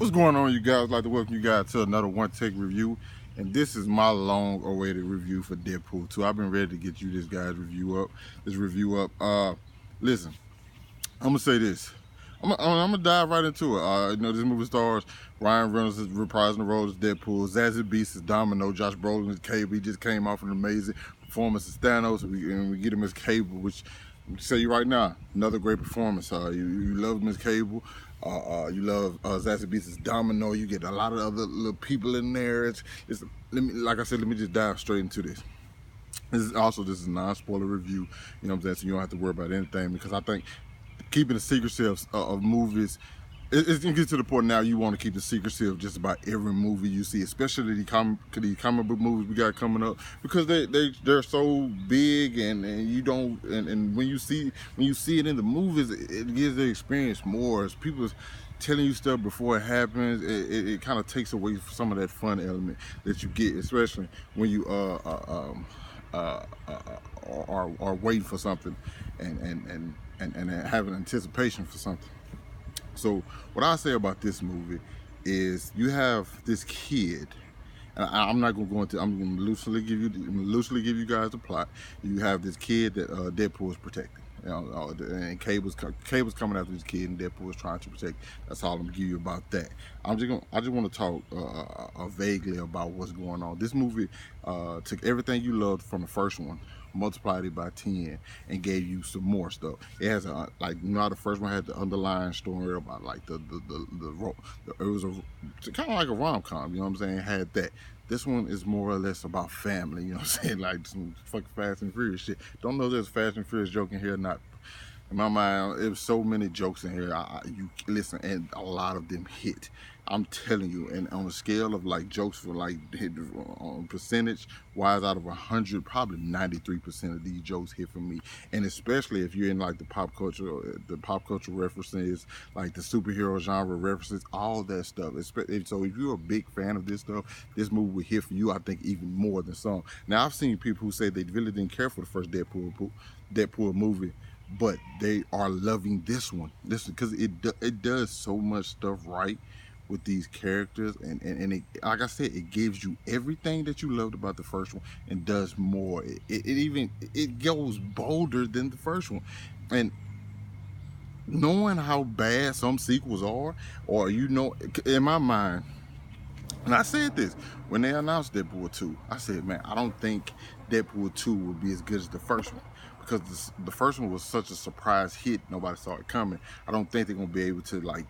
What's going on, you guys? I'd like to welcome you guys to another One Take review, and this is my long-awaited review for Deadpool 2. I've been ready to get you this guy's review up. Listen, I'm gonna say this. I'm gonna dive right into it. This movie stars Ryan Reynolds is reprising the role as Deadpool. Zazie Beetz is Domino. Josh Brolin is Cable. He just came off an amazing performance as Thanos, and we get him as Cable, which I'm gonna tell you right now, another great performance. You love Miss Cable. You love Zazie Beetz as Domino. You get a lot of other little people in there. Like I said, let me just dive straight into this. This is a non-spoiler review. You know what I'm saying? So you don't have to worry about anything, because I think keeping the secrecy of movies, it's gonna get to the point now you want to keep the secrecy of just about every movie you see, especially the comic book movies we got coming up, because they're so big, and you don't, and when you see it in the movies, it gives the experience more. As people telling you stuff before it happens, it kind of takes away some of that fun element that you get, especially when you are waiting for something and having anticipation for something. So what I say about this movie is, you have this kid, and I'm not going to go into. I'm going to loosely give you guys the plot. You have this kid that Deadpool is protecting. And Cable's coming after this kid, and Deadpool is trying to protect. That's all I'm gonna give you about that. I just want to talk vaguely about what's going on. This movie took everything you loved from the first one, multiplied it by 10, and gave you some more stuff. It has the first one had the underlying story about like it was kind of like a rom-com. You know what I'm saying? It had that. This one is more or less about family, you know what I'm saying? Like some fucking Fast and Furious shit. Don't know if there's a Fast and Furious joke in here or not. In my mind, it was so many jokes in here. You listen, and a lot of them hit. I'm telling you, and on a scale of like jokes for like on percentage wise, out of 100, probably 93% of these jokes hit for me. And especially if you're in like the pop culture references, like the superhero genre references, all that stuff. So if you're a big fan of this stuff, this movie will hit for you, I think, even more than some. Now, I've seen people who say they really didn't care for the first Deadpool movie, but they are loving this one. Because it does so much stuff right with these characters, and it, like I said, it gives you everything that you loved about the first one and does more. It goes bolder than the first one. And knowing how bad some sequels are, or in my mind, and I said this when they announced Deadpool 2, I said, man, I don't think Deadpool 2 will be as good as the first one, because the first one was such a surprise hit, nobody saw it coming. I don't think they're gonna be able to, like,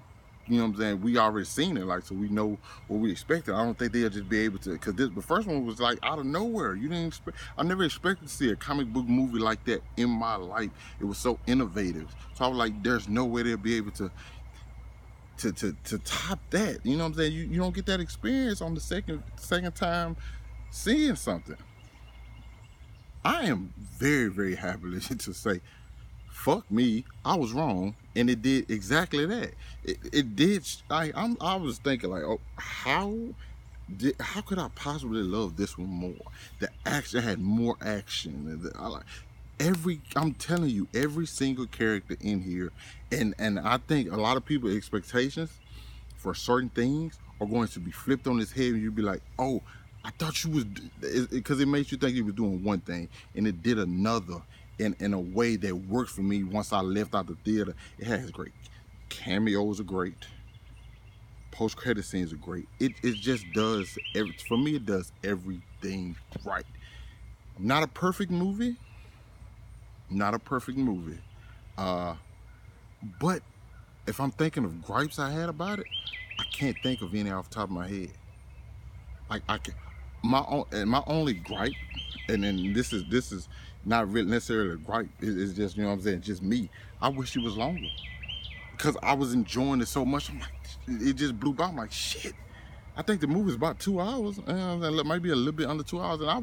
you know what I'm saying? We already seen it, like, so we know what we expected. I don't think they'll just be able to, because the first one was like out of nowhere. I never expected to see a comic book movie like that in my life. It was so innovative. So I was like, there's no way they'll be able to top that. You know what I'm saying? You don't get that experience on the second time seeing something. I am very, very happy to say, fuck me, I was wrong, and it did exactly that. It did. I was thinking like, oh, how could I possibly love this one more? The action had more action. I'm telling you, every single character in here, and I think a lot of people's expectations for certain things are going to be flipped on its head, and you'll be like, oh, I thought you was, because it makes you think you was doing one thing and it did another in a way that worked for me. Once I left out the theater, it has great cameos, are great, post-credit scenes are great. It just does for me, it does everything right. Not a perfect movie, but if I'm thinking of gripes I had about it, I can't think of any off the top of my head. Like, I can, my only gripe, and then this is not really necessarily a gripe. It's just, you know what I'm saying, just me. I wish it was longer, because I was enjoying it so much. I'm like, it just blew by. I'm like, shit. I think the movie's about 2 hours. It might be a little bit under 2 hours, and I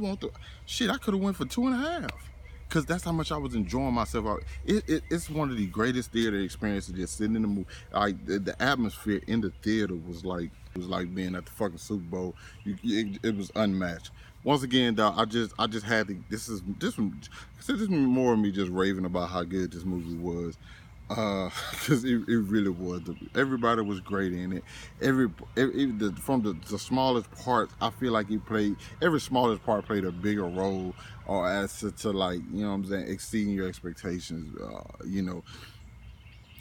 could have went for 2.5. Because that's how much I was enjoying myself. It's one of the greatest theater experiences, just sitting in the movie. Like, the atmosphere in the theater was like being at the fucking Super Bowl. It was unmatched. Once again, dog, I just had to. This is more of me just raving about how good this movie was. because it really was. Everybody was great in it. From the smallest parts, I feel like every smallest part played a bigger role, or as to like, you know what I'm saying, exceeding your expectations, you know.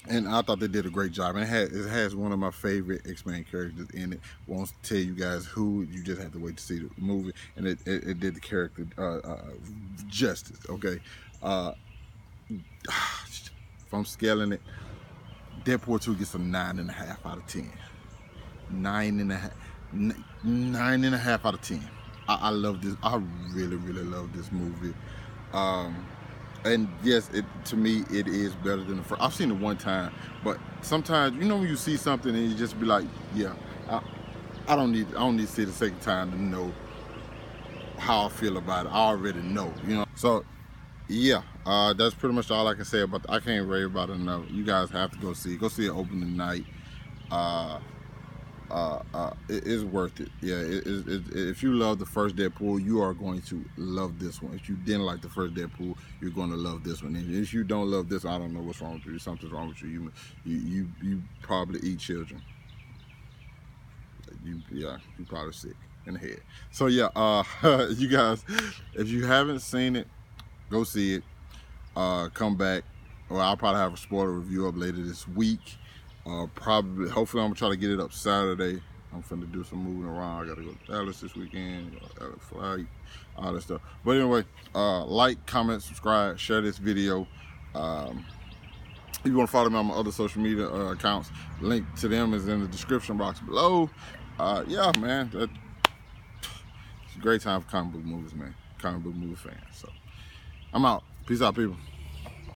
And I thought they did a great job. And it has one of my favorite X-Men characters in it. Won't tell you guys who. You just have to wait to see the movie. And it did the character justice. Okay. If I'm scaling it, Deadpool 2 gets a 9.5 out of 10. 9.5. 9.5 out of 10. I love this. I really, really love this movie. And yes, to me, it is better than the first. I've seen it one time, but sometimes, you know, when you see something and you just be like, yeah, I don't need to see it the second time to know how I feel about it. I already know, you know. So yeah, that's pretty much all I can say about it. I can't rave about it enough. You guys have to go see it. Go see it opening night. It is worth it. Yeah, if you love the first Deadpool, you are going to love this one. If you didn't like the first Deadpool, you're going to love this one. And if you don't love this, I don't know what's wrong with you. Something's wrong with you. You probably eat children. You're probably sick in the head. So yeah, you guys, if you haven't seen it, go see it. Come back, or I'll probably have a spoiler review up later this week. Hopefully I'm gonna try to get it up Saturday. I'm finna do some moving around. I gotta go to Dallas this weekend, flight, all that stuff. But anyway, like, comment, subscribe, share this video. If you want to follow me on my other social media accounts, link to them is in the description box below. Yeah, man, it's a great time for comic book movies, man. Comic book movie fans. So I'm out. Peace out, people.